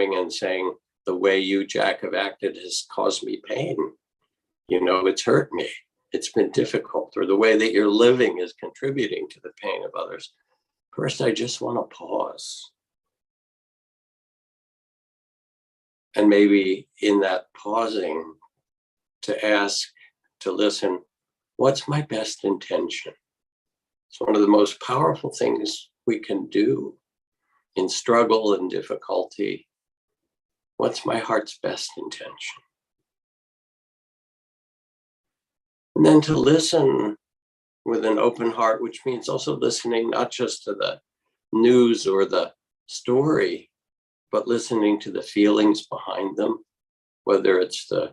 coming and saying, the way you, Jack, have acted has caused me pain. It's hurt me. It's been difficult, or the way that you're living is contributing to the pain of others. First, I just want to pause. And maybe in that pausing, to ask, to listen, what's my best intention? It's one of the most powerful things we can do in struggle and difficulty. What's my heart's best intention? And then to listen with an open heart, which means also listening not just to the news or the story, but listening to the feelings behind them, whether it's the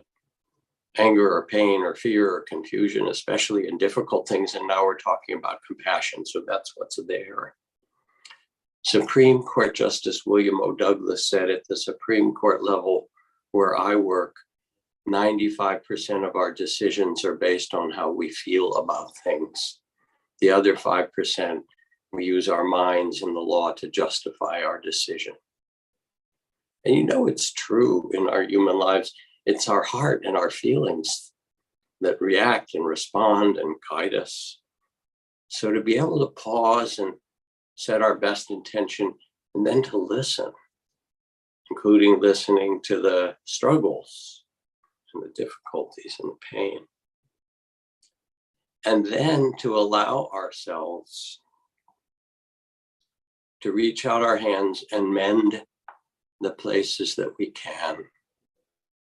anger or pain or fear or confusion, especially in difficult things. And now we're talking about compassion, so that's what's there. Supreme Court Justice William O. Douglas said at the Supreme Court level where I work, 95% of our decisions are based on how we feel about things. The other 5%, we use our minds and the law to justify our decision. And it's true in our human lives. It's our heart and our feelings that react and respond and guide us. So to be able to pause and set our best intention, and then to listen, including listening to the struggles and the difficulties and the pain. And then to allow ourselves to reach out our hands and mend the places that we can,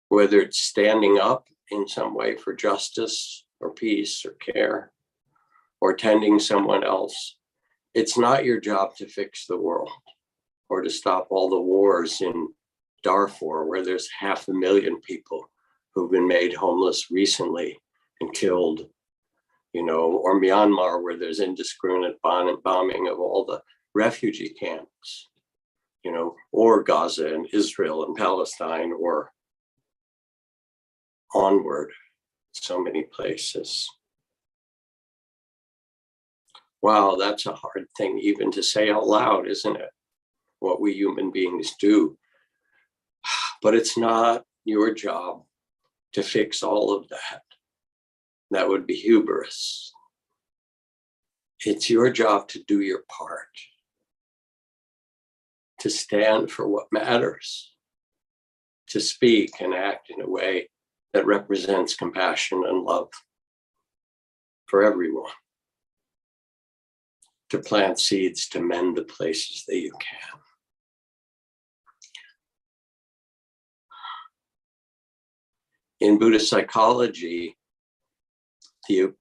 whether it's standing up in some way for justice or peace or care, or tending someone else. It's not your job to fix the world or to stop all the wars in Darfur, where there's 500,000 people who've been made homeless recently and killed, or Myanmar, where there's indiscriminate bombing of all the refugee camps, or Gaza and Israel and Palestine, or onward, so many places. Wow, that's a hard thing even to say out loud, isn't it? What we human beings do. But it's not your job to fix all of that. That would be hubris. It's your job to do your part, to stand for what matters, to speak and act in a way that represents compassion and love for everyone, to plant seeds to mend the places that you can. In Buddhist psychology, the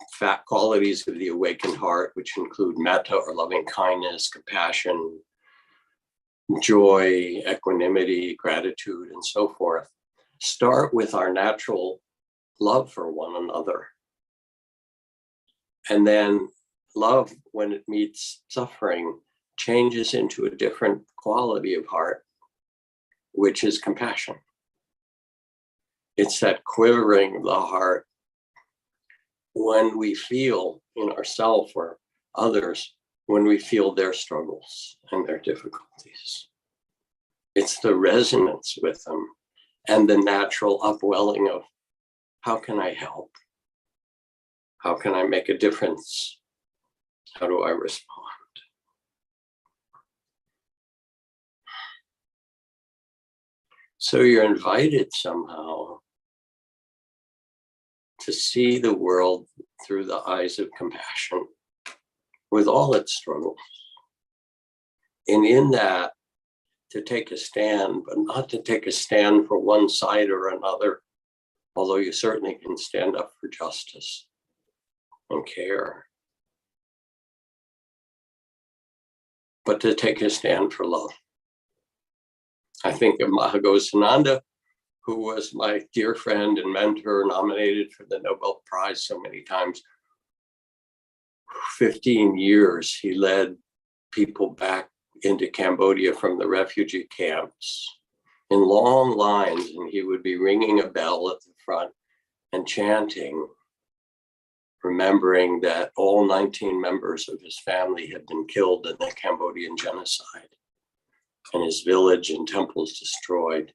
qualities of the awakened heart, which include metta or loving kindness, compassion, joy, equanimity, gratitude, and so forth, start with our natural love for one another. And then love, when it meets suffering, changes into a different quality of heart, which is compassion. It's that quivering of the heart when we feel in ourselves or others, when we feel their struggles and their difficulties. It's the resonance with them and the natural upwelling of, how can I help? How can I make a difference? How do I respond? So you're invited somehow to see the world through the eyes of compassion with all its struggles. And in that, to take a stand, but not to take a stand for one side or another, although you certainly can stand up for justice and care. But to take a stand for love. I think of Mahagosananda, who was my dear friend and mentor, nominated for the Nobel Prize so many times. 15 years, he led people back into Cambodia from the refugee camps in long lines, and he would be ringing a bell at the front and chanting, remembering that all 19 members of his family had been killed in the Cambodian genocide. and his village and temples destroyed,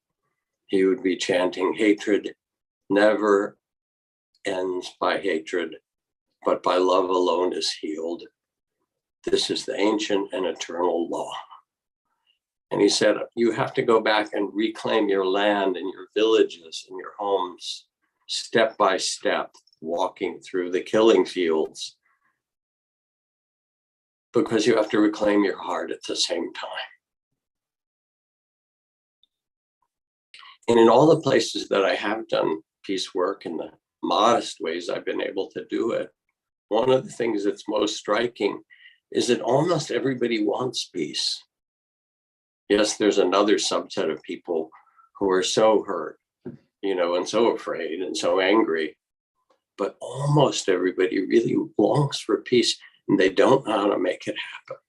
he would be chanting, hatred never ends by hatred, but by love alone is healed. This is the ancient and eternal law. And he said, you have to go back and reclaim your land and your villages and your homes, step by step, walking through the killing fields, because you have to reclaim your heart at the same time. And in all the places that I have done peace work in the modest ways I've been able to do it, one of the things that's most striking is that almost everybody wants peace. Yes, there's another subset of people who are so hurt, and so afraid and so angry, but almost everybody really longs for peace, and they don't know how to make it happen.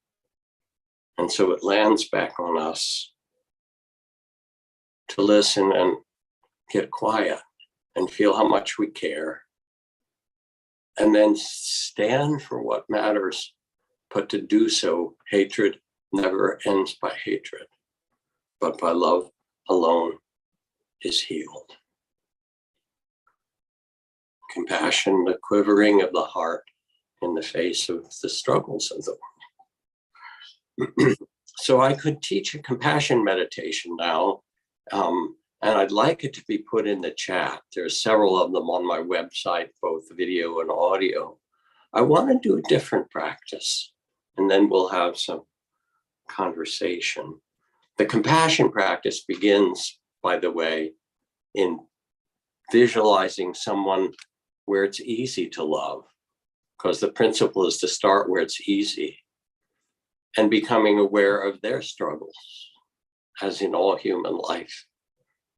And so it lands back on us to listen and get quiet and feel how much we care, and then stand for what matters, but to do so, hatred never ends by hatred, but by love alone is healed. Compassion, the quivering of the heart in the face of the struggles of the world. So I could teach a compassion meditation now, and I'd like it to be put in the chat. There's several of them on my website, both video and audio. I want to do a different practice, and then we'll have some conversation. The compassion practice begins, by the way, in visualizing someone where it's easy to love, because the principle is to start where it's easy, and becoming aware of their struggles, as in all human life,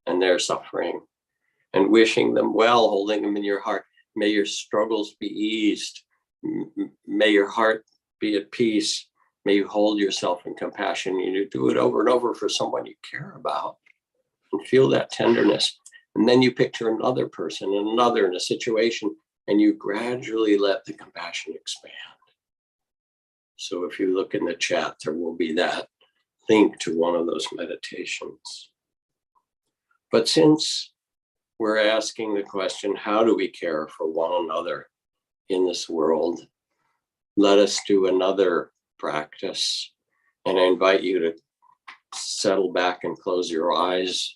and their suffering, and wishing them well, holding them in your heart. May your struggles be eased. May your heart be at peace. May you hold yourself in compassion. You do it over and over for someone you care about, and feel that tenderness. And then you picture another person and another in a situation, and you gradually let the compassion expand. So if you look in the chat, there will be that link to one of those meditations. But since we're asking the question, how do we care for one another in this world? Let us do another practice. And I invite you to settle back and close your eyes.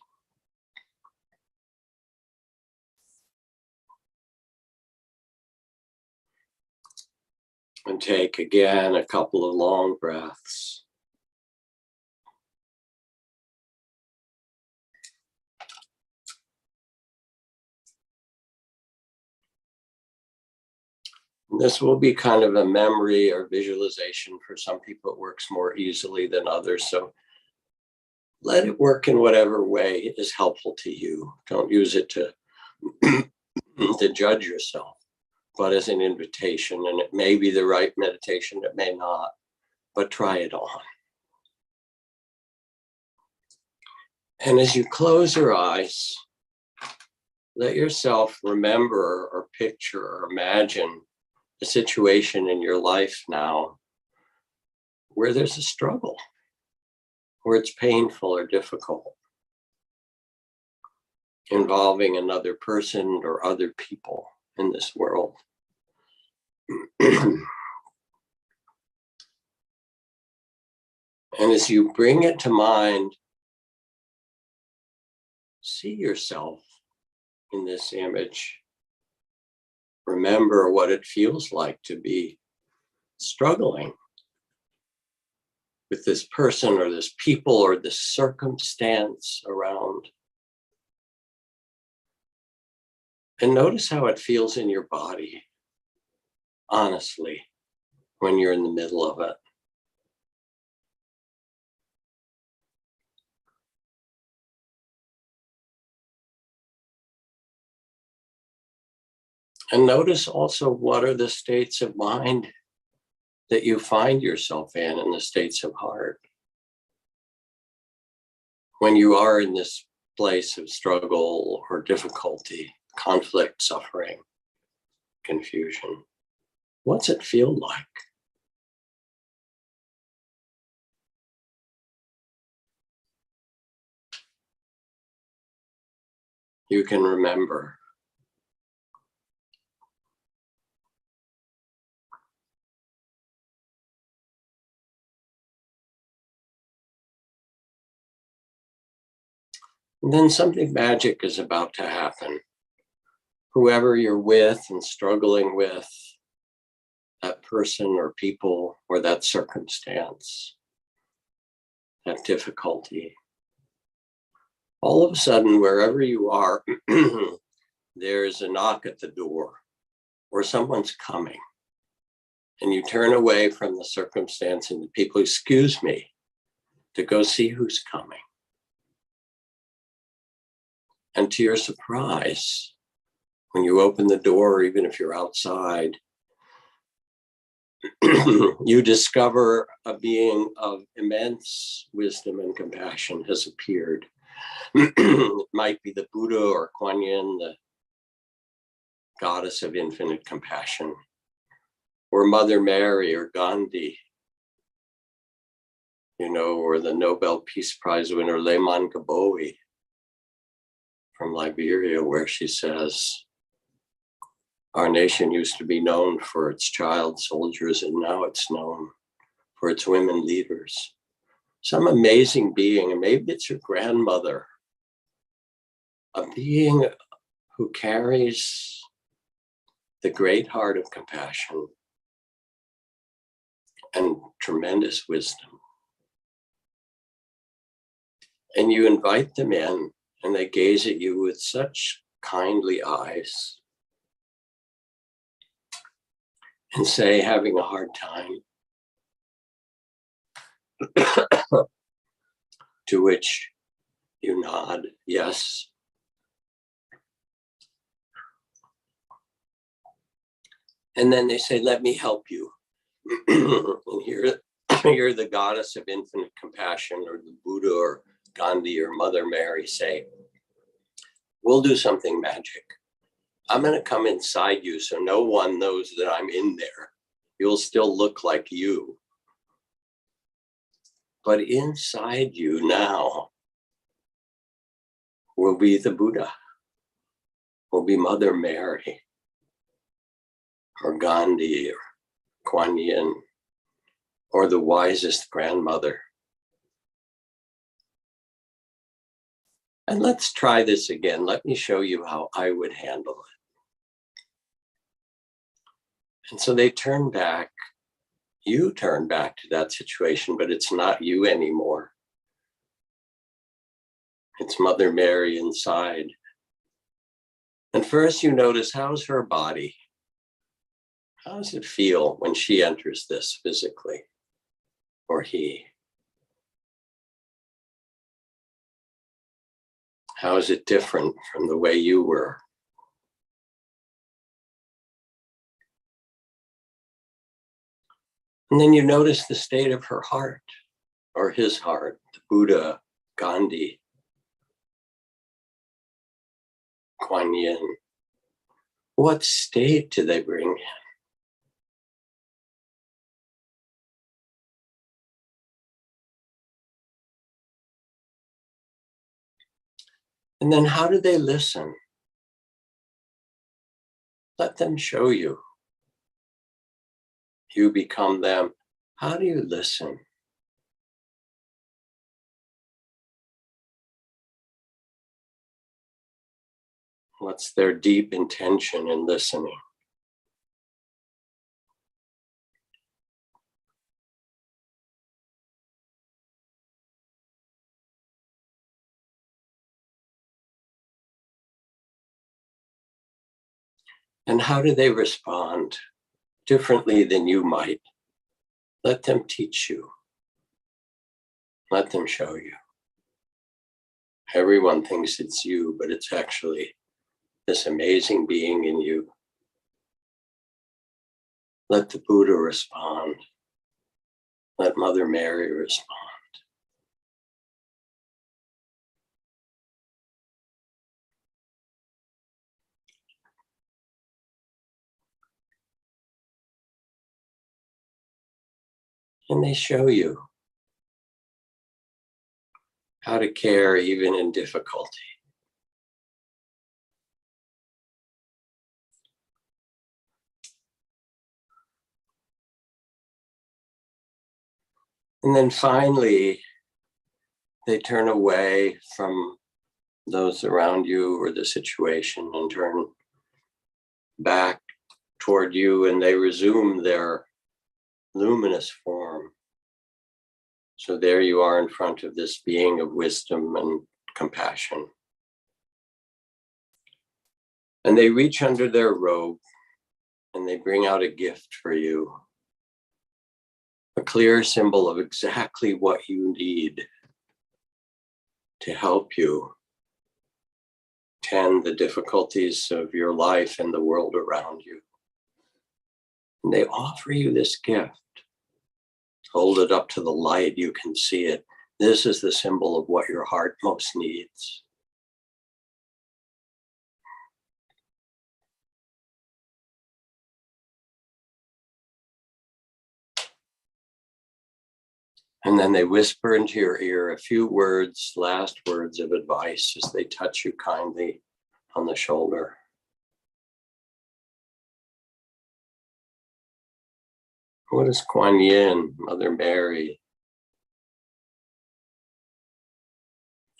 And take again a couple of long breaths. This will be kind of a memory or visualization. For some people, it works more easily than others. So let it work in whatever way is helpful to you. Don't use it to, to judge yourself, but as an invitation. And it may be the right meditation, it may not, but try it on. And as you close your eyes, let yourself remember or picture or imagine a situation in your life now where there's a struggle, where it's painful or difficult, involving another person or other people in this world. And as you bring it to mind, see yourself in this image. Remember what it feels like to be struggling with this person or this people or this circumstance around. And notice how it feels in your body, honestly, when you're in the middle of it. And notice also, what are the states of mind that you find yourself in the states of heart, when you are in this place of struggle or difficulty, conflict, suffering, confusion. What's it feel like? you can remember. And then something magic is about to happen. Whoever you're with and struggling with, that person or people or that circumstance, that difficulty, all of a sudden, wherever you are, there's a knock at the door or someone's coming. And you turn away from the circumstance and the people, excuse me, to go see who's coming. And to your surprise, when you open the door, even if you're outside, you discover a being of immense wisdom and compassion has appeared. It might be the Buddha or Kuan Yin, the goddess of infinite compassion, or Mother Mary or Gandhi, or the Nobel Peace Prize winner Lehman Gabowi from Liberia, where she says, our nation used to be known for its child soldiers, and now it's known for its women leaders. Some amazing being, and maybe it's your grandmother, a being who carries the great heart of compassion and tremendous wisdom. And you invite them in, and they gaze at you with such kindly eyes and say, having a hard time, to which you nod, yes. And then they say, let me help you. And here the goddess of infinite compassion, or the Buddha or Gandhi or Mother Mary say, we'll do something magic. I'm going to come inside you so no one knows that I'm in there. You'll still look like you. But inside you now will be the Buddha, will be Mother Mary, or Gandhi, or Kuan Yin, or the wisest grandmother. And let's try this again. Let me show you how I would handle it. And so they turn back. You turn back to that situation, but it's not you anymore. It's Mother Mary inside. And first you notice, how's her body? How does it feel when she enters this physically, or he? How is it different from the way you were? And then you notice the state of her heart, or his heart, the Buddha, Gandhi, Kuan Yin. What state do they bring in? And then how do they listen? Let them show you. You become them. How do you listen? What's their deep intention in listening? And how do they respond differently than you might? Let them teach you. Let them show you. Everyone thinks it's you, but it's actually this amazing being in you. Let the Buddha respond. Let Mother Mary respond. And they show you how to care even in difficulty. And then finally, they turn away from those around you or the situation and turn back toward you, and they resume their luminous form. So there you are in front of this being of wisdom and compassion. And they reach under their robe and they bring out a gift for you. A clear symbol of exactly what you need to help you tend the difficulties of your life and the world around you. And they offer you this gift. Hold it up to the light, you can see it. This is the symbol of what your heart most needs. And then they whisper into your ear a few words, last words of advice as they touch you kindly on the shoulder. What is Kuan Yin, Mother Mary,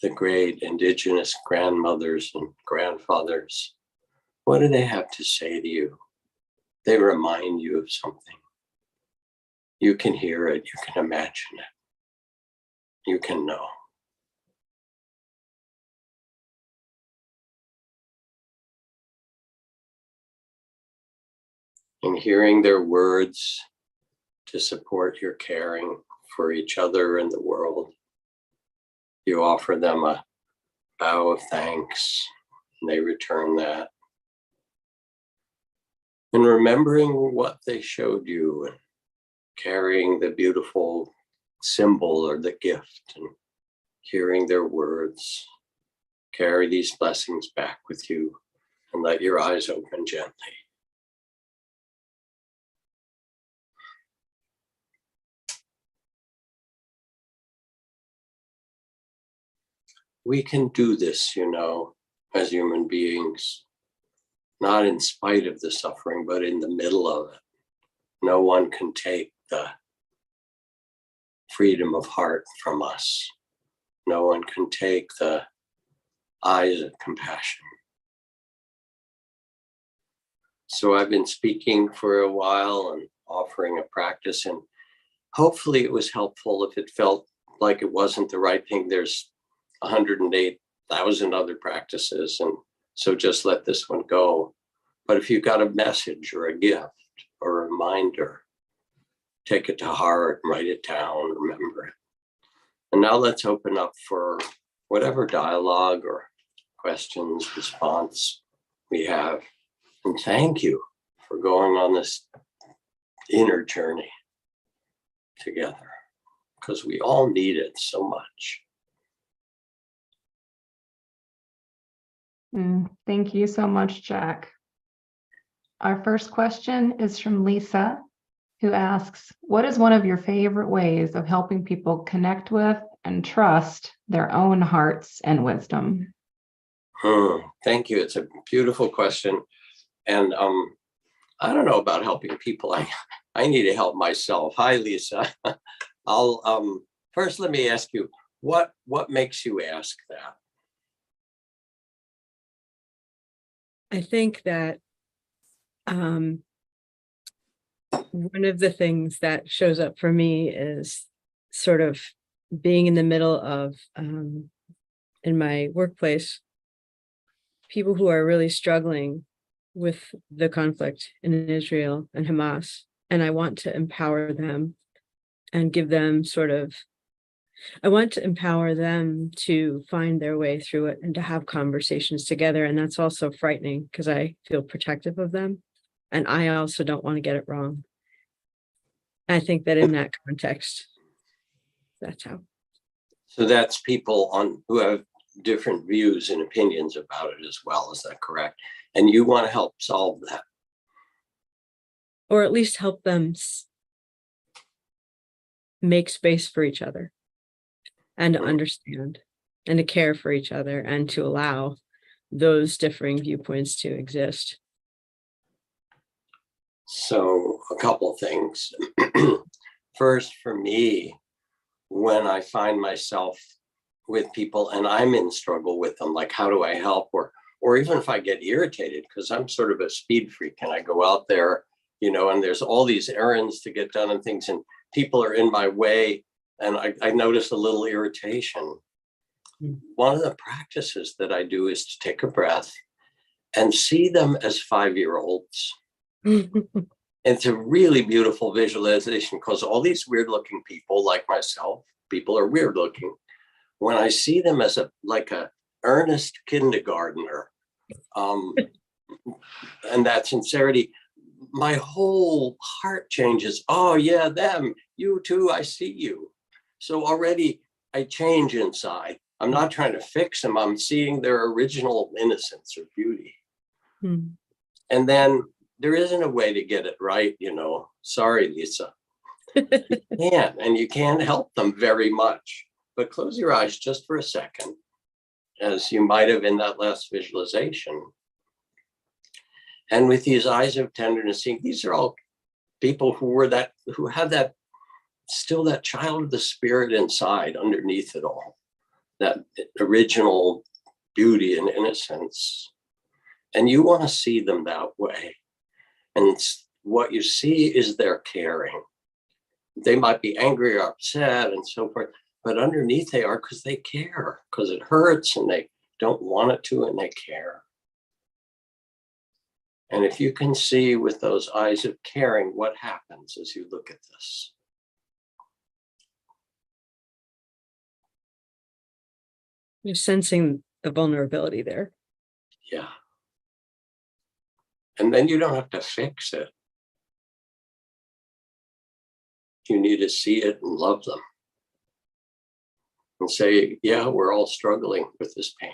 the great indigenous grandmothers and grandfathers, what do they have to say to you? They remind you of something. You can hear it, you can imagine it, you can know. And hearing their words to support your caring for each other and the world, you offer them a bow of thanks, and they return that. And remembering what they showed you, and carrying the beautiful symbol or the gift, and hearing their words, carry these blessings back with you and let your eyes open gently. We can do this, as human beings, not in spite of the suffering, but in the middle of it. No one can take the freedom of heart from us. No one can take the eyes of compassion. So I've been speaking for a while and offering a practice, and hopefully it was helpful. If it felt like it wasn't the right thing, there's 108,000 other practices, and so just let this one go. But if you've got a message or a gift or a reminder, take it to heart, write it down, remember it. And now let's open up for whatever dialogue or questions, response we have. And thank you for going on this inner journey together, because we all need it so much. Thank you so much, Jack. Our first question is from Lisa, who asks, what is one of your favorite ways of helping people connect with and trust their own hearts and wisdom? Thank you. It's a beautiful question. And I don't know about helping people. I need to help myself. Hi, Lisa. I'll first let me ask you, what makes you ask that? I think that one of the things that shows up for me is sort of being in the middle of, in my workplace, people who are really struggling with the conflict in Israel and Hamas. And I want to empower them and give them I want to empower them to find their way through it and to have conversations together. And that's also frightening because I feel protective of them. And I also don't want to get it wrong. I think that in that context, that's how. So that's people who have different views and opinions about it as well. Is that correct? And you want to help solve that? Or at least help them make space for each other and to understand and to care for each other and to allow those differing viewpoints to exist. So a couple things. First, for me, when I find myself with people and I'm in struggle with them, like how do I help? Or even if I get irritated, because I'm sort of a speed freak and I go out there, and there's all these errands to get done and things, and people are in my way, and I notice a little irritation. One of the practices that I do is to take a breath and see them as 5-year-olds. It's a really beautiful visualization because all these weird looking people like myself, people are weird looking. When I see them as like a earnest kindergartner, and that sincerity, my whole heart changes. Oh yeah, them, you too, I see you. So already I change inside. I'm not trying to fix them. I'm seeing their original innocence or beauty. And then there isn't a way to get it right, Sorry, Lisa. You can't, and you can't help them very much. But close your eyes just for a second, as you might have in that last visualization. And with these eyes of tenderness, seeing these are all people who have that child of the spirit inside underneath it all, that original beauty and innocence. And you want to see them that way. And what you see is their caring. They might be angry or upset and so forth, but underneath they are because they care, because it hurts and they don't want it to, and they care. And if you can see with those eyes of caring what happens as you look at this. You're sensing the vulnerability there. Yeah. And then you don't have to fix it. You need to see it and love them. And say, yeah, we're all struggling with this pain.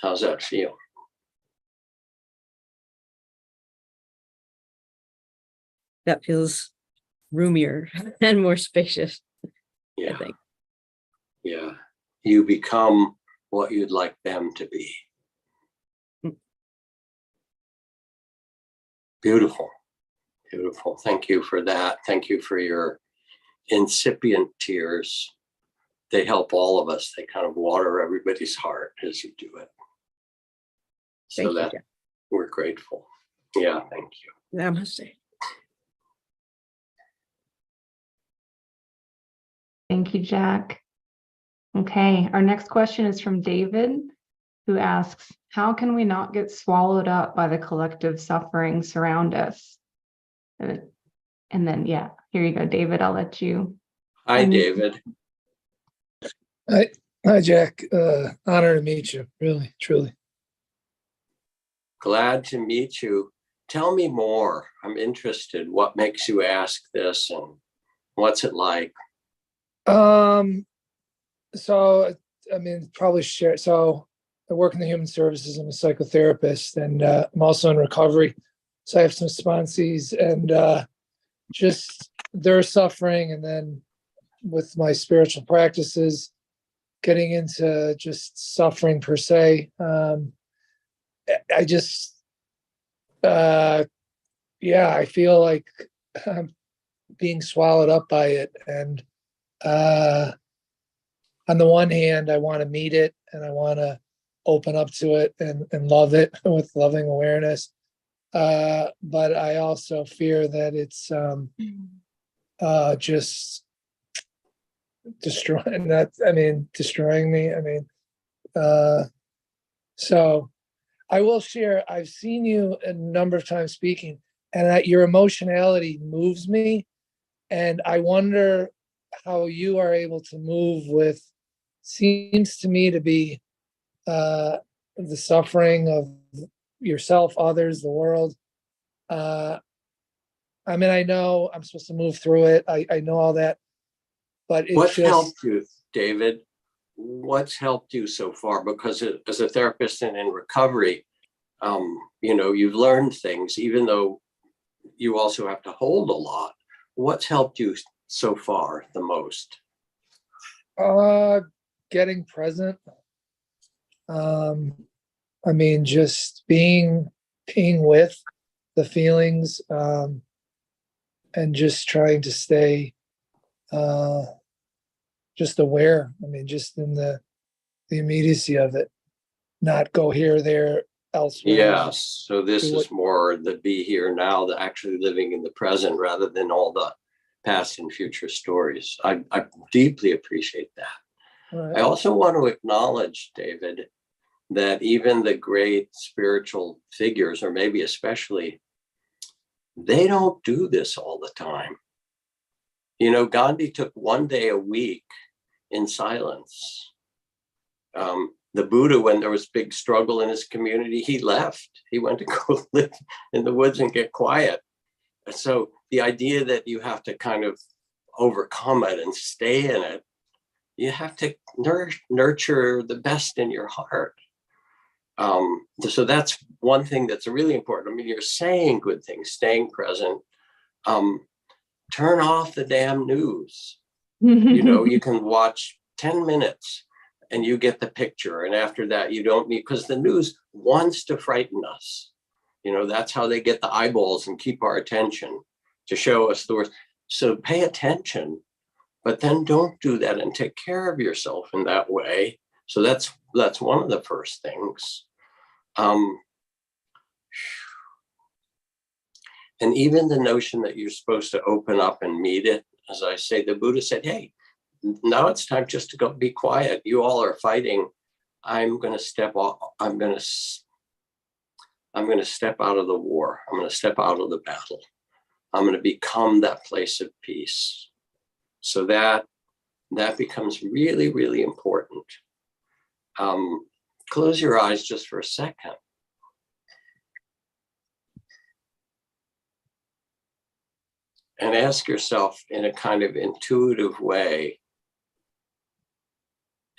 How's that feel? That feels roomier and more spacious, Yeah. I think. Yeah. You become what you'd like them to be. Beautiful. Beautiful. Thank you for that. Thank you for your incipient tears. They help all of us. They kind of water everybody's heart as you do it. So Thank you, that Jack. we're grateful. Yeah, thank you. Namaste. Thank you, Jack. Okay, our next question is from David, who asks, how can we not get swallowed up by the collective suffering surround us? And then, yeah, here you go, David, I'll let you. Hi, David. Hi, Jack. Honor to meet you, really, truly. Glad to meet you. Tell me more. I'm interested. What makes you ask this and what's it like? So, probably share. So I work in the human services. I'm a psychotherapist, and I'm also in recovery. So I have some sponsees, and just their suffering, and then with my spiritual practices, getting into just suffering per se. I just, I feel like I'm being swallowed up by it, and on the one hand, I want to meet it and I want to open up to it and love it with loving awareness. But I also fear that it's just destroying me. So I will share, I've seen you a number of times speaking, and that your emotionality moves me. And I wonder how you are able to move with, seems to me to be the suffering of yourself, others, the world. I know I'm supposed to move through it. I know all that, but it's What's just helped you, David? What's helped you so far? Because as a therapist and in recovery, you've learned things, even though you also have to hold a lot. What's helped you so far the most? getting present. Just being with the feelings, and just trying to stay just aware. I mean, just in the immediacy of it, not go here, there, elsewhere. Yes. So this Do is more the be here now, the actually living in the present rather than all the past and future stories. I deeply appreciate that. Right. I also want to acknowledge, David, that even the great spiritual figures, or maybe especially, they don't do this all the time. You know, Gandhi took one day a week in silence. The Buddha, when there was big struggle in his community, he left. He went to go live in the woods and get quiet. So the idea that you have to kind of overcome it and stay in it, you have to nurture the best in your heart. So that's one thing that's really important. I mean, you're saying good things, staying present. Turn off the damn news. You know, you can watch 10 minutes and you get the picture. And after that, you don't need, because the news wants to frighten us. You know, that's how they get the eyeballs and keep our attention, to show us the worst. So pay attention, but then don't do that, and take care of yourself in that way. So that's one of the first things. And even the notion that you're supposed to open up and meet it, as I say, the Buddha said, hey, now it's time just to go be quiet. You all are fighting. I'm going to step off. I'm going to step out of the war. I'm going to step out of the battle. I'm going to become that place of peace. So that becomes really, really important. Close your eyes just for a second. And ask yourself in a kind of intuitive way,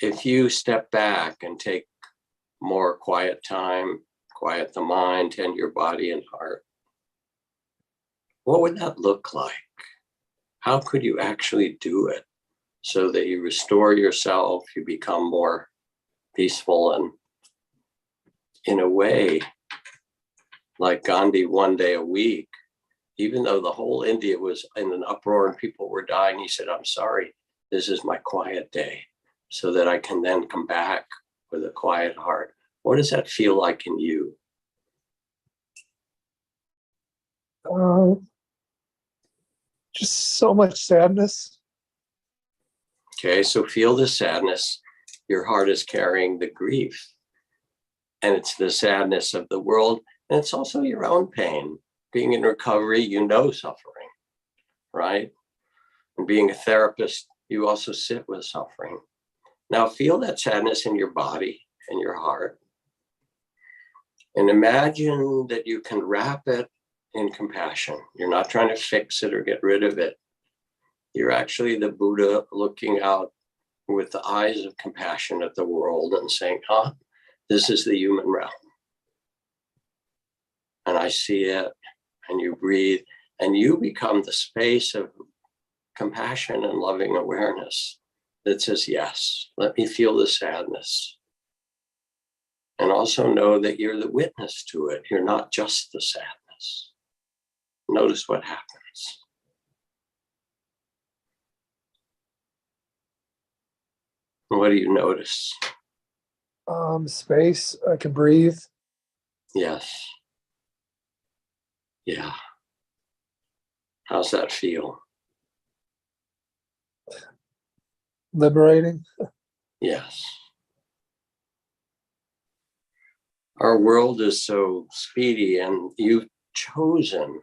if you step back and take more quiet time, quiet the mind, tend your body and heart, what would that look like? How could you actually do it so that you restore yourself, you become more peaceful, and in a way, like Gandhi, one day a week, even though the whole India was in an uproar and people were dying, he said, I'm sorry, this is my quiet day, so that I can then come back with a quiet heart. What does that feel like in you? Just so much sadness. Okay, so feel the sadness. Your heart is carrying the grief. And it's the sadness of the world. And it's also your own pain. Being in recovery, you know suffering, right? And being a therapist, you also sit with suffering. Now feel that sadness in your body and your heart. And imagine that you can wrap it in compassion. You're not trying to fix it or get rid of it. You're actually the Buddha looking out with the eyes of compassion at the world and saying, this is the human realm. And I see it, and you breathe, and you become the space of compassion and loving awareness that says, yes, let me feel the sadness. And also know that you're the witness to it. You're not just the sadness. Notice what happens. What do you notice? Space. I can breathe. Yes. Yeah. How's that feel? Liberating. Yes. Our world is so speedy, and you've chosen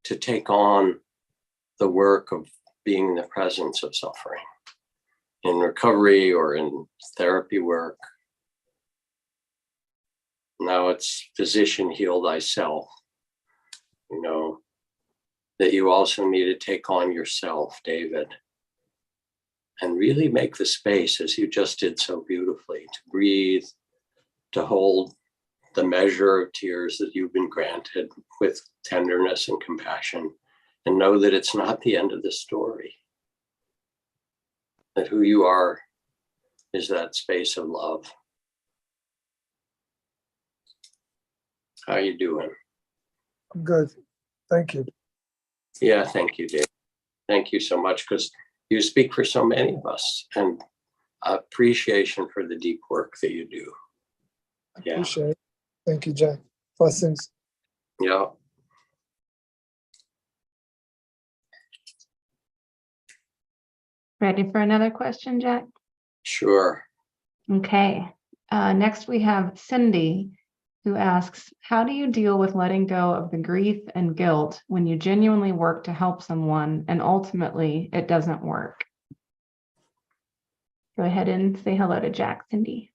to take on the work of being in the presence of suffering in recovery or in therapy work. Now it's physician, heal thyself. You know, that you also need to take on yourself, David, and really make the space, as you just did so beautifully, to breathe, to hold the measure of tears that you've been granted with tenderness and compassion, and know that it's not the end of the story. That who you are is that space of love. How you doing? I'm good. Thank you. Yeah, thank you, Dave. Thank you so much, because you speak for so many of us, and appreciation for the deep work that you do. Yeah. Appreciate it. Thank you, Jack. Blessings. Yeah. Ready for another question, Jack? Sure. Okay. Next, we have Cindy, who asks, how do you deal with letting go of the grief and guilt when you genuinely work to help someone and ultimately it doesn't work? Go ahead and say hello to Jack, Cindy.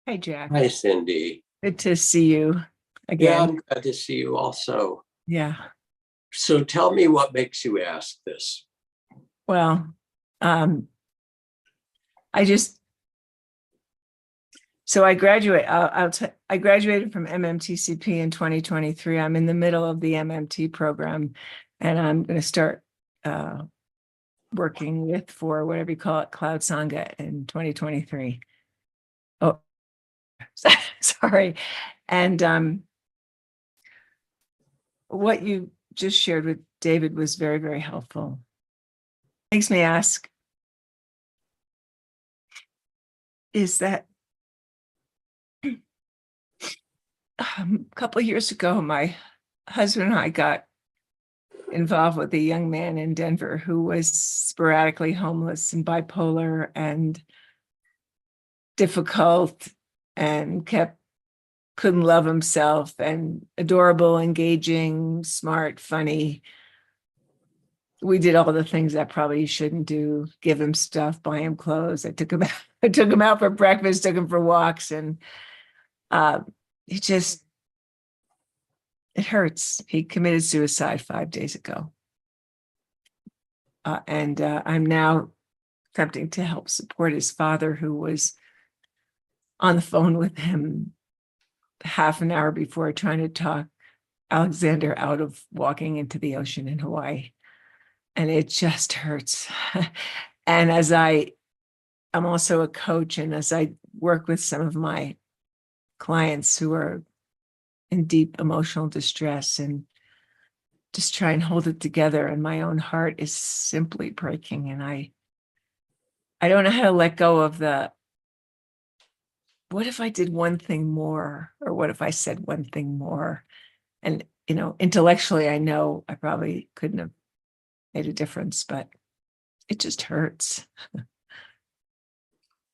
Hi, Jack. Hi, Cindy. Good to see you Yeah, again. I'm glad to see you also. Yeah. So tell me what makes you ask this. Well, I graduated from MMTCP in 2023. I'm in the middle of the MMT program, and I'm going to start working for whatever you call it, Cloud Sangha in 2023. Oh, sorry. And what you just shared with David was very, very helpful. Makes me ask, is that a couple of years ago, my husband and I got involved with a young man in Denver who was sporadically homeless and bipolar and difficult and couldn't love himself, and adorable, engaging, smart, funny. We did all the things that probably you shouldn't do, give him stuff, buy him clothes. I took him out for breakfast, took him for walks, and it hurts. He committed suicide 5 days ago. And I'm now attempting to help support his father, who was on the phone with him half an hour before trying to talk Alexander out of walking into the ocean in Hawaii. And it just hurts. And I'm also a coach, and as I work with some of my clients who are in deep emotional distress and just try and hold it together, and my own heart is simply breaking, and I don't know how to let go of what if I did one thing more, or what if I said one thing more? And, intellectually, I know I probably couldn't have made a difference, but it just hurts.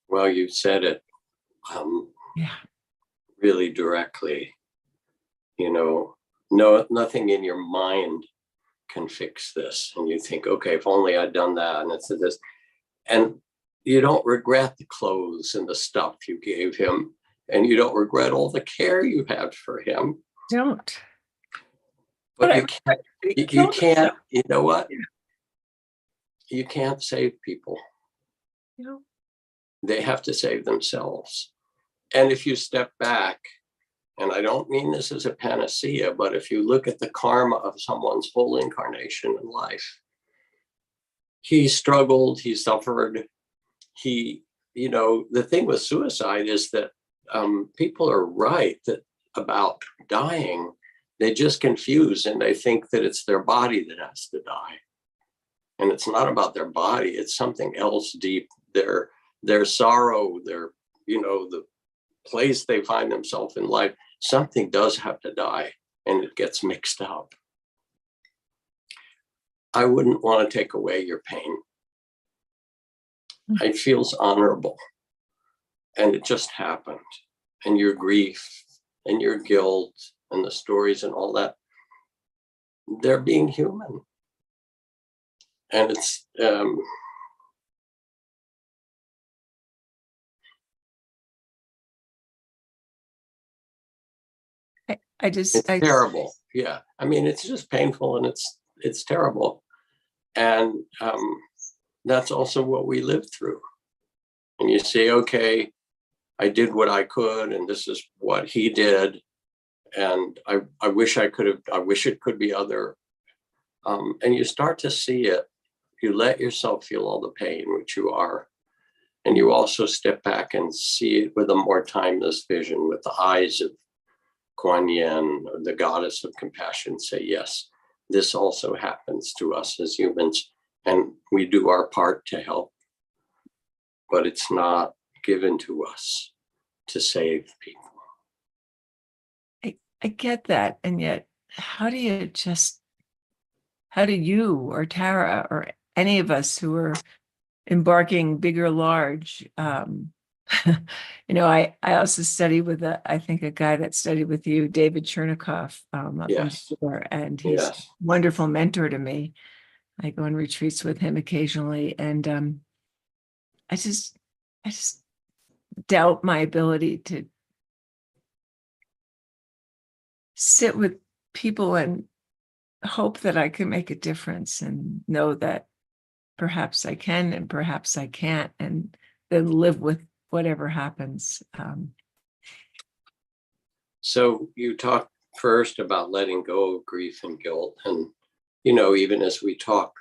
Well, you said it Yeah. really directly. Nothing in your mind can fix this. And you think, okay, if only I'd done that, and it's this. And you don't regret the clothes and the stuff you gave him, and you don't regret all the care you had for him. Don't. But you can't, you know what? Yeah. You can't save people. They have to save themselves. And if you step back, and I don't mean this as a panacea, but if you look at the karma of someone's whole incarnation in life, he struggled, he suffered, the thing with suicide is that people are right about dying. They just confuse, and they think that it's their body that has to die. And it's not about their body, it's something else deep, their sorrow, the place they find themselves in life. Something does have to die, and it gets mixed up. I wouldn't want to take away your pain. It feels honorable, and it just happened. And your grief and your guilt and the stories and all that, they're being human. And it's it's terrible. Yeah, I mean, it's just painful, and it's terrible. And that's also what we lived through. And you say, okay, I did what I could, and this is what he did. And I wish it could be other. And you start to see it. You let yourself feel all the pain, which you are. And you also step back and see it with a more timeless vision, with the eyes of Kuan Yin, or the goddess of compassion. Say, yes, this also happens to us as humans. and we do our part to help, but it's not given to us to save people. I get that. And yet, how do you or Tara or any of us who are embarking big or large, I also study with I think a guy that studied with you, David Chernikoff, up in Yes. Denver, and he's a Yes. wonderful mentor to me. I go on retreats with him occasionally, and I just doubt my ability to sit with people and hope that I can make a difference, and know that perhaps I can and perhaps I can't, and then live with whatever happens. So you talked first about letting go of grief and guilt. And, even as we talk,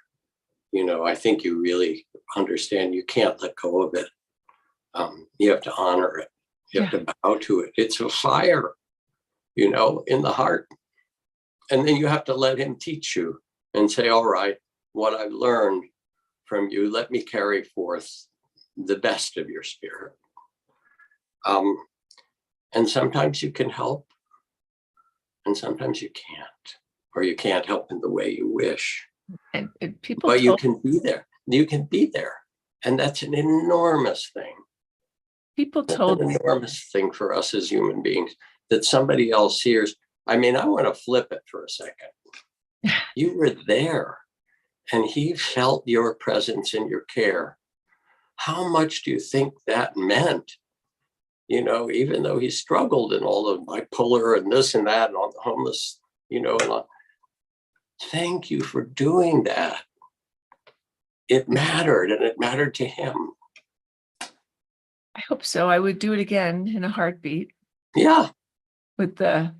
I think you really understand you can't let go of it. You have to honor it. You have to bow to it. It's a fire, in the heart. And then you have to let him teach you and say, all right, what I've learned from you, let me carry forth the best of your spirit. And sometimes you can help, and sometimes you can't, or you can't help in the way you wish. And people, But you can be there. You can be there, and that's an enormous thing. people That's told an me, enormous thing for us as human beings, that somebody else hears. I mean, I want to flip it for a second. You were there, and he felt your presence and your care. How much do you think that meant? Even though he struggled in all of bipolar and this and that and all the homeless, and all. Thank you for doing that. It mattered, and it mattered to him. I hope so. I would do it again in a heartbeat, Yeah, with the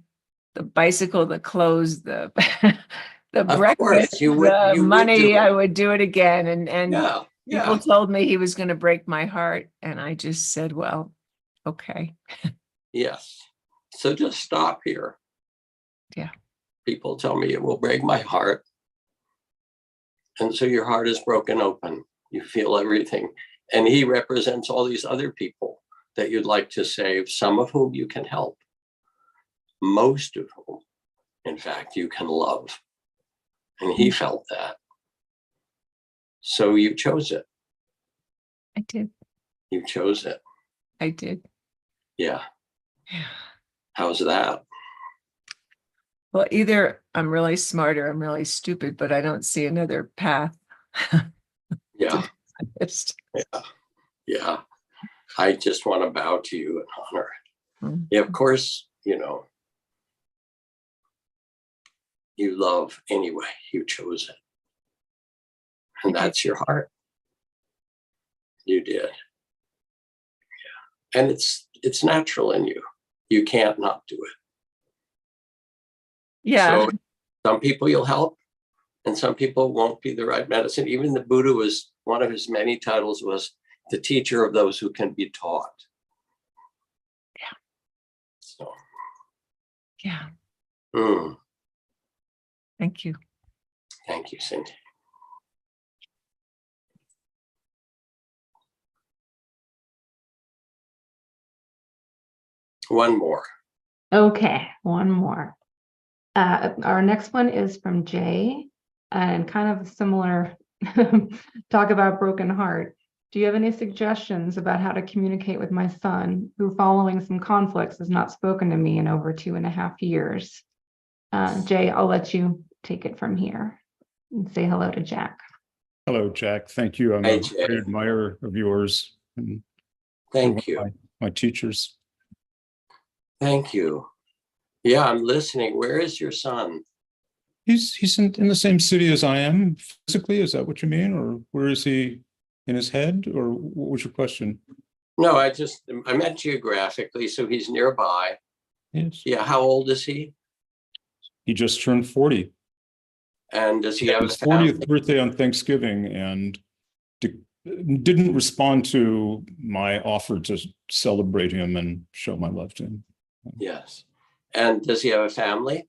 bicycle, the clothes, the of breakfast, course you would. the You would money. do it. I would do it again. And Yeah, people yeah, told me he was going to break my heart, and I just said, well, okay. yes. So just stop here. Yeah. People tell me it will break my heart. And so your heart is broken open. You feel everything. And he represents all these other people that you'd like to save, some of whom you can help, most of whom, in fact, you can love. And he felt that. So you chose it. I did. You chose it. I did. Yeah. Yeah. How's that? Well, either I'm really smart or I'm really stupid, but I don't see another path. Yeah. Honest. Yeah. Yeah. I just want to bow to you and honor it. Mm. Yeah, of course, you love anyway. You chose it. And that's your heart. You did. Yeah. And it's natural in you. You can't not do it. Yeah. So some people you'll help, and some people won't be the right medicine. Even the Buddha was, one of his many titles was the teacher of those who can be taught. Yeah. So. Yeah. Mm, Thank you. thank you, Cindy. One more. Okay, one more. Our next one is from Jay, and kind of similar talk about broken heart. Do you have any suggestions about how to communicate with my son, who, following some conflicts, has not spoken to me in over 2.5 years? Jay, I'll let you take it from here and say hello to Jack. Hello, Jack. Thank you. I'm Hey, a Jay. great admirer of yours and Thank one you. of my teachers. Thank you. Yeah, I'm listening. Where is your son? He's in the same city as I am physically. Is that what you mean? Or where is he in his head? Or what was your question? No, I meant geographically, so he's nearby. Yes. Yeah, how old is he? He just turned 40. And does he have a His family? 40th birthday on Thanksgiving, and didn't respond to my offer to celebrate him and show my love to him. Yes. And does he have a family?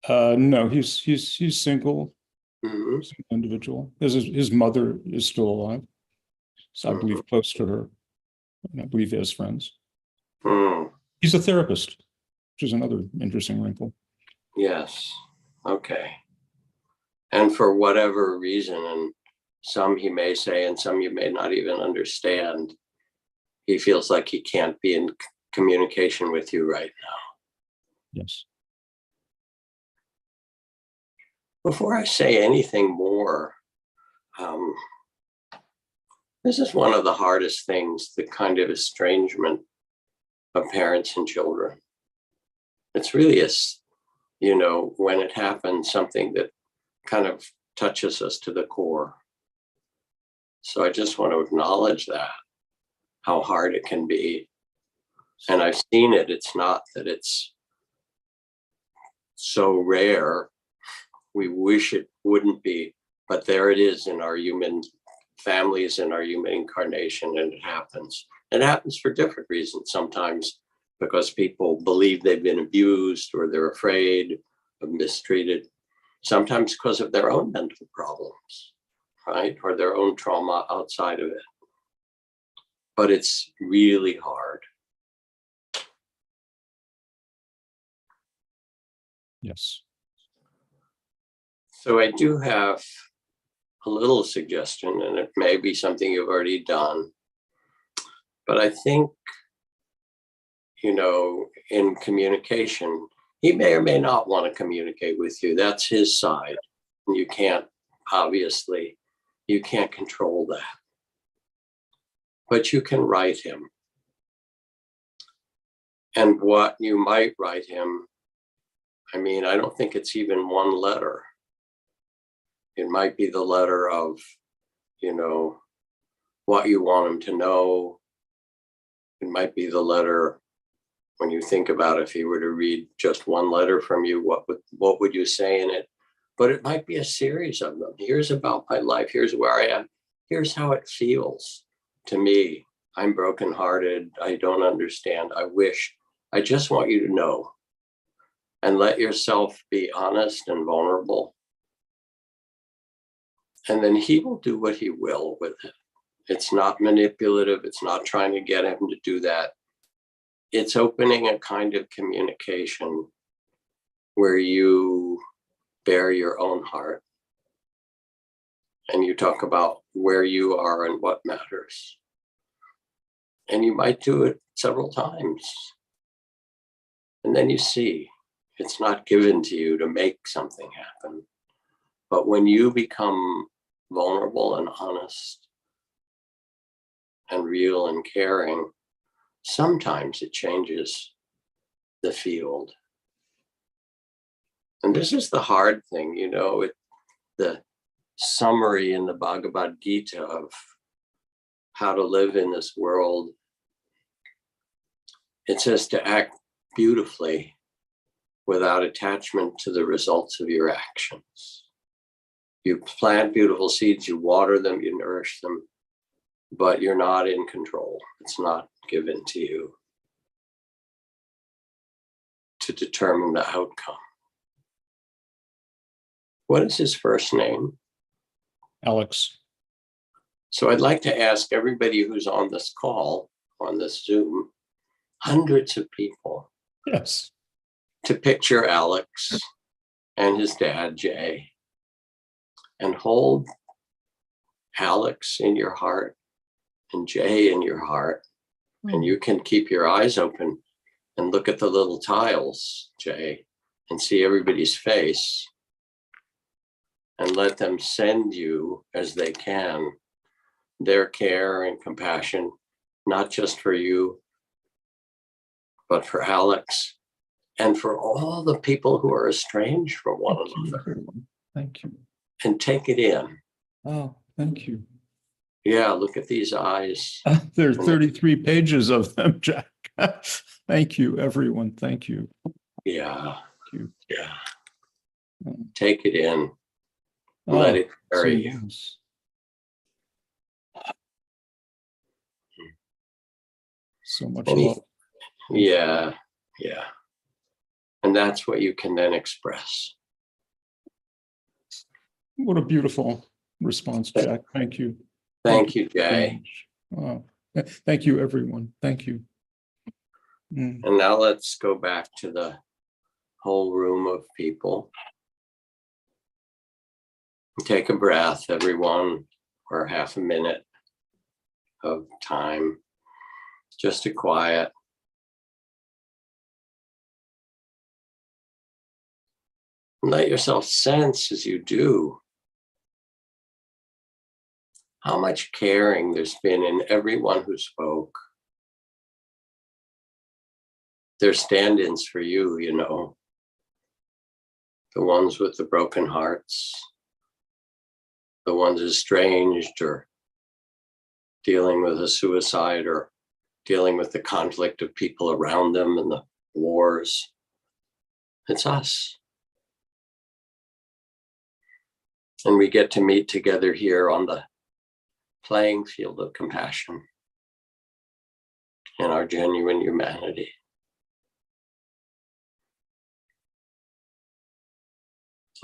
No, he's single. Mhm. individual. His mother is still alive. So I believe close to her. And I believe he has friends. Mm. He's a therapist, which is another interesting wrinkle. Yes. Okay. And for whatever reason, and some he may say, and some you may not even understand, he feels like he can't be in communication with you right now. Yes. Before I say anything more, this is one of the hardest things, the kind of estrangement of parents and children. It's really when it happens, something that kind of touches us to the core. So I just want to acknowledge that, how hard it can be. And I've seen it. It's not that it's so rare. We wish it wouldn't be, but there it is in our human families, in our human incarnation, and it happens. It happens for different reasons. Sometimes because people believe they've been abused or they're afraid of mistreated. Sometimes because of their own mental problems, right? Or their own trauma outside of it. But it's really hard. Yes. So I do have a little suggestion, and it may be something you've already done. But I think, in communication, he may or may not want to communicate with you. That's his side. And you can't control that. But you can write him. And what you might write him, I don't think it's even one letter. It might be the letter of, what you want him to know. It might be the letter, when you think about if he were to read just one letter from you, what would you say in it? But it might be a series of them. Here's about my life. Here's where I am. Here's how it feels to me. I'm brokenhearted. I don't understand. I wish. I just want you to know. And let yourself be honest and vulnerable. And then he will do what he will with it. It's not manipulative. It's not trying to get him to do that. It's opening a kind of communication where you bare your own heart and you talk about where you are and what matters. And you might do it several times. And then you see it's not given to you to make something happen. But when you become vulnerable and honest and real and caring, sometimes it changes the field. And this is the hard thing, the summary in the Bhagavad Gita of how to live in this world. It says to act beautifully without attachment to the results of your actions. You plant beautiful seeds, you water them, you nourish them, but you're not in control. It's not given to you to determine the outcome. What is his first name? Alex. So I'd like to ask everybody who's on this call, on this Zoom, hundreds of people, Yes. to picture Alex and his dad, Jay, and hold Alex in your heart and Jay in your heart. And you can keep your eyes open and look at the little tiles, Jay, and see everybody's face and let them send you as they can their care and compassion, not just for you, but for Alex and for all the people who are estranged from one another. Thank you. And take it in. Oh, thank you. Yeah, look at these eyes. There are 33 pages of them, Jack. Thank you, everyone. Thank you. Yeah, Thank you. yeah. Take it in. Oh, Let it so carry you. nice. So much Any- love. Yeah, yeah. And that's what you can then express. What a beautiful response, Jack. Thank you. Thank you, very Jay. much. Thank you, everyone. Thank you. And now let's go back to the whole room of people. Take a breath, everyone, for half a minute of time, just to quiet. And let yourself sense as you do how much caring there's been in everyone who spoke. They're stand-ins for you, you know, the ones with the broken hearts, the ones estranged or dealing with a suicide or dealing with the conflict of people around them and the wars. It's us. And we get to meet together here on the playing field of compassion and our genuine humanity.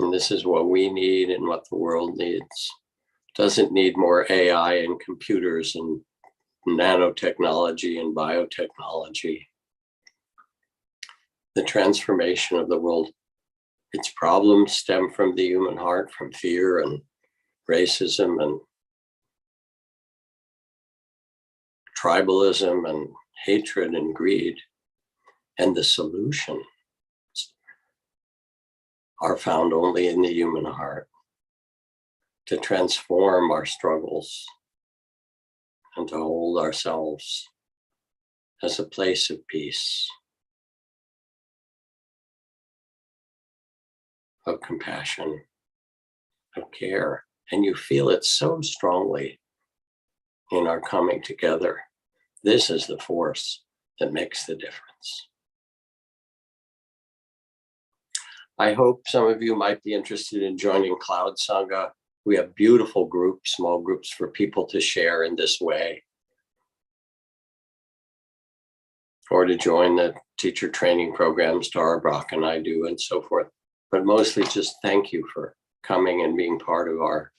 And this is what we need and what the world needs. Doesn't need more AI and computers and nanotechnology and biotechnology. The transformation of the world, its problems stem from the human heart, from fear and racism and tribalism and hatred and greed. And the solutions are found only in the human heart, to transform our struggles and to hold ourselves as a place of peace, of compassion, of care. And you feel it so strongly in our coming together. This is the force that makes the difference. I hope some of you might be interested in joining Cloud Sangha. We have beautiful groups, small groups for people to share in this way, or to join the teacher training programs Tara Brock and I do and so forth. But mostly just thank you for coming and being part of our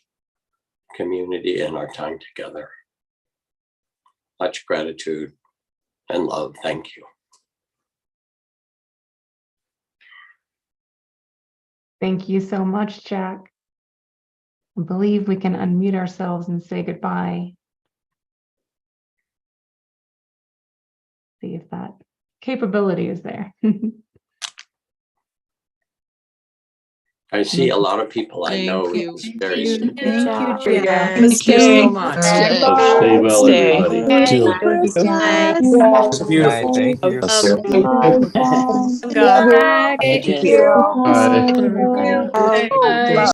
community and our time together. Much gratitude and love. Thank you. Thank you so much, Jack. I believe we can unmute ourselves and say goodbye. See if that capability is there. I see a lot of people I Thank know. you. It's very soon. Thank you, Jack. Jack. Thank you so much. Stay well, everybody. It's beautiful. Thank you. Bye. Thank you. Bye. Bye.